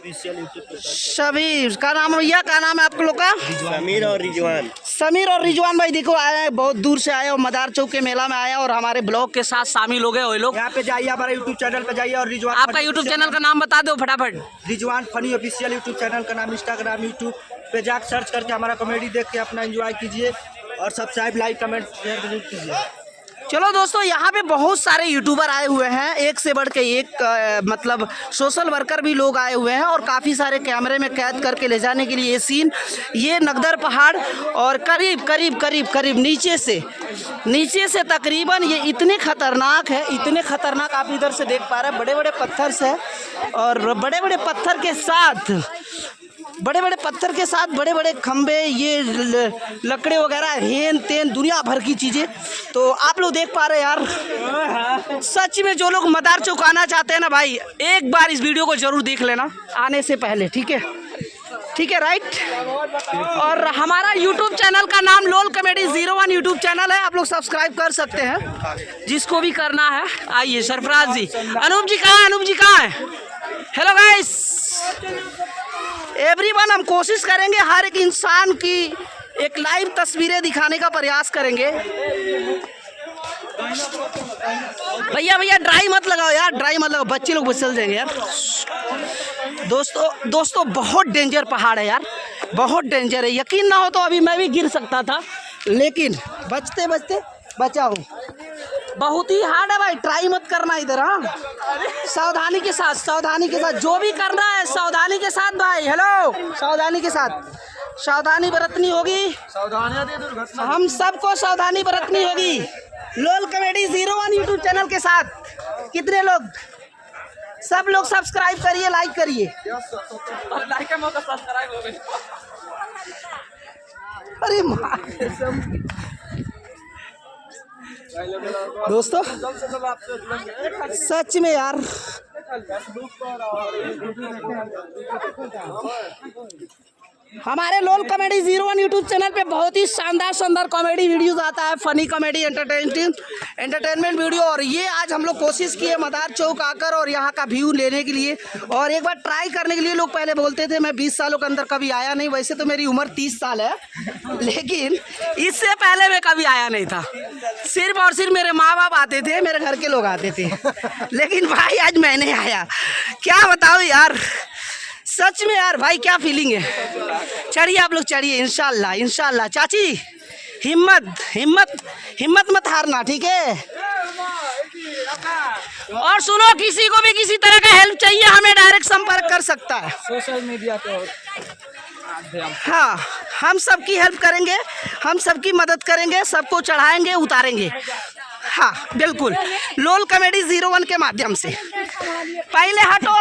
Official YouTube. सभी का नाम भैया, क्या नाम है आप लोग का? समीर और रिजवान। समीर और रिजवान भाई देखो आए हैं, बहुत दूर से आए और मदार चौक के मेला में आए हैं और हमारे ब्लॉग के साथ शामिल हो गए वो लोग। यहाँ पे जाइए, हमारे यूट्यूब चैनल पे जाइए और रिजवान। आपका यूट्यूब चैनल का नाम बता दो फटाफट। Rizwan funny official YouTube channel का नाम, इंस्टाग्राम यूट्यूब पे जाकर सर्च करके हमारा कॉमेडी देख के अपना एंजॉय कीजिए और सब्सक्राइब, लाइक, कमेंट, शेयर जरूर कीजिए। चलो दोस्तों, यहाँ पे बहुत सारे यूट्यूबर आए हुए हैं, एक से बढ़ के एक, मतलब सोशल वर्कर भी लोग आए हुए हैं और काफ़ी सारे कैमरे में कैद करके ले जाने के लिए ये सीन, ये नगदर पहाड़ और करीब करीब करीब करीब नीचे से तकरीबन ये इतने खतरनाक है, इतने खतरनाक आप इधर से देख पा रहे हैं। बड़े बड़े पत्थर से और बड़े बड़े पत्थर के साथ बड़े बड़े खंबे, ये लकड़े वगैरह, हेन तेन दुनिया भर की चीज़ें तो आप लोग देख पा रहे हैं यार। सच में जो लोग मदार चौक आना चाहते हैं ना भाई, एक बार इस वीडियो को जरूर देख लेना आने से पहले, ठीक है राइट। और हमारा यूट्यूब चैनल का नाम लोल कॉमेडी 01 यूट्यूब चैनल है, आप लोग सब्सक्राइब कर सकते हैं जिसको भी करना है। आइए सरफराज जी, अनूप जी कहाँ है? हेलो गाइस एवरीवन, हम कोशिश करेंगे हर एक इंसान की एक लाइव तस्वीरें दिखाने का प्रयास करेंगे। भैया ड्राई मत लगाओ यार, ड्राई मत लगाओ, बच्चे लोग फिसल जाएंगे यार। दोस्तों बहुत डेंजर पहाड़ है यार, बहुत डेंजर है। यकीन ना हो तो अभी मैं भी गिर सकता था, लेकिन बचते बचा हूँ। बहुत ही हार्ड है भाई, ट्राई मत करना इधर। हाँ, सावधानी के साथ जो भी करना है, सावधानी के साथ भाई। हेलो, सावधानी के साथ, सावधानी बरतनी होगी, हम सबको सावधानी बरतनी होगी। लोल कॉमेडी 01 यूट्यूब चैनल के साथ कितने लोग? सब लोग सब्सक्राइब करिए, लाइक करिए। अरे दोस्तों सच में यार हमारे लोल कॉमेडी 01 यूट्यूब चैनल पे बहुत ही शानदार कॉमेडी वीडियोस आता है, फनी कॉमेडी, एंटरटेनमेंट वीडियो। और ये आज हम लोग कोशिश किए मदार चौक आकर और यहाँ का व्यू लेने के लिए और एक बार ट्राई करने के लिए। लोग पहले बोलते थे मैं 20 सालों के अंदर कभी आया नहीं, वैसे तो मेरी उम्र 30 साल है, लेकिन इससे पहले मैं कभी आया नहीं था। सिर्फ और सिर्फ मेरे माँ बाप आते थे, मेरे घर के लोग आते थे, लेकिन भाई आज मैंने आया। क्या बताओ यार, सच में यार भाई क्या फीलिंग है। चढ़िए आप लोग, चढ़िए, इंशाल्लाह। चाची हिम्मत मत हारना, ठीक है। और सुनो, किसी को भी किसी तरह का हेल्प चाहिए हमें डायरेक्ट संपर्क कर सकता है सोशल मीडिया पे। हाँ, हम सबकी हेल्प करेंगे, हम सबकी मदद करेंगे, सबको चढ़ाएंगे, उतारेंगे। हाँ बिल्कुल, लोल कॉमेडी 01 के माध्यम से। पहले हटो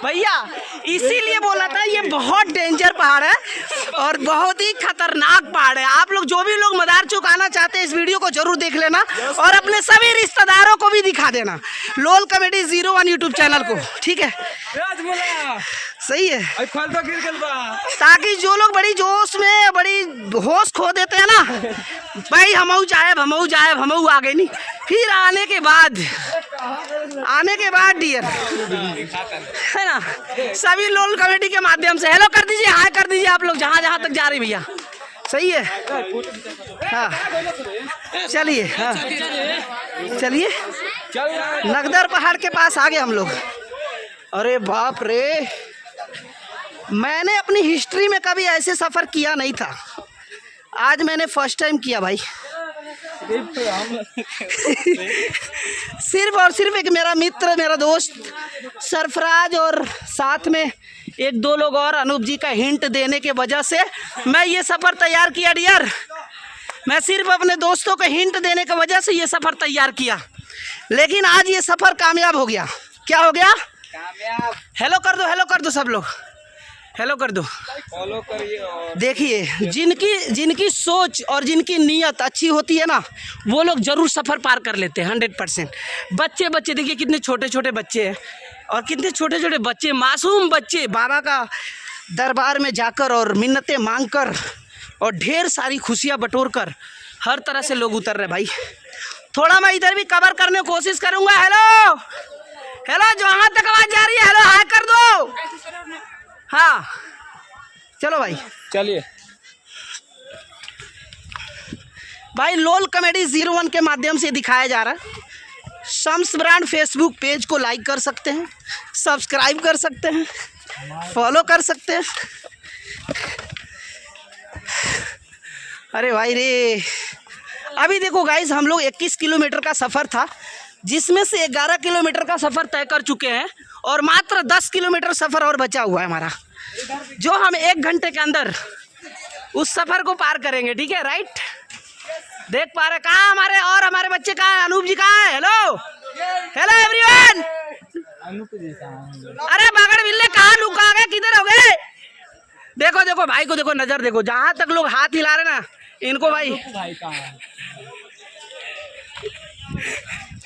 भैया, इसीलिए बोला था ये बहुत डेंजर पहाड़ है और बहुत ही खतरनाक पहाड़ है। आप लोग जो भी लोग मदार चौक आना चाहते हैं, इस वीडियो को जरूर देख लेना और अपने सभी रिश्तेदारों को भी दिखा देना लोल कॉमेडी 01 यूट्यूब चैनल को, ठीक है। सही है, ताकि जो लोग बड़ी जोश में बड़ी होश खो देते हैं ना भाई, हमऊ जाए आ गए नहीं, फिर आने के बाद डियर है ना, सभी लोल कॉमेडी के माध्यम से हेलो कर दीजिए, हाय कर दीजिए आप लोग जहाँ तक जा रहे भैया। सही है, हाँ चलिए, हाँ चलिए, नगदर पहाड़ के पास आ गए हम लोग। अरे बाप रे, मैंने अपनी हिस्ट्री में कभी ऐसे सफ़र किया नहीं था, आज मैंने फर्स्ट टाइम किया भाई। सिर्फ और सिर्फ एक मेरा मित्र, मेरा दोस्त सरफराज और साथ में एक दो लोग और अनूप जी का हिंट देने के वजह से मैं ये सफ़र तैयार किया डियर। मैं सिर्फ अपने दोस्तों को हिंट देने की वजह से ये सफ़र तैयार किया, लेकिन आज ये सफ़र कामयाब हो गया। क्या हो गया? कामयाब। हेलो कर दो सब लोग, हेलो कर दो, फॉलो करिए। देखिए, जिनकी सोच और जिनकी नीयत अच्छी होती है ना, वो लोग ज़रूर सफ़र पार कर लेते हैं 100%। बच्चे देखिए कितने छोटे बच्चे हैं और कितने छोटे बच्चे, मासूम बच्चे, बाबा का दरबार में जाकर और मिन्नतें मांगकर और ढेर सारी खुशियाँ बटोर कर हर तरह से लोग उतर रहे भाई। थोड़ा मैं इधर भी कवर करने की कोशिश करूंगा। हेलो हेलो, जहां तक आवाज जा रही है हेलो हाय कर दो। हाँ चलो भाई, चलिए भाई लोल कॉमेडी 01 के माध्यम से दिखाया जा रहा है। शम्स ब्रांड फेसबुक पेज को लाइक कर सकते हैं, सब्सक्राइब कर सकते हैं, फॉलो कर सकते हैं। अरे भाई रे, अभी देखो गाइस, हम लोग 21 किलोमीटर का सफ़र था, जिसमें से 11 किलोमीटर का सफ़र तय कर चुके हैं और मात्र 10 किलोमीटर सफ़र और बचा हुआ है हमारा, जो हम 1 घंटे के अंदर उस सफ़र को पार करेंगे। ठीक है, राइट? देख पा रहे कहाँ हमारे बच्चे कहाँ हैं? अनूप जी कहाँ है? Hello hello everyone. अरे बागड़ बिल्ले कहाँ लुका गए, किधर हो गए? देखो देखो भाई को देखो, नजर देखो, जहाँ तक लोग हाथ हिला रहे ना इनको भाई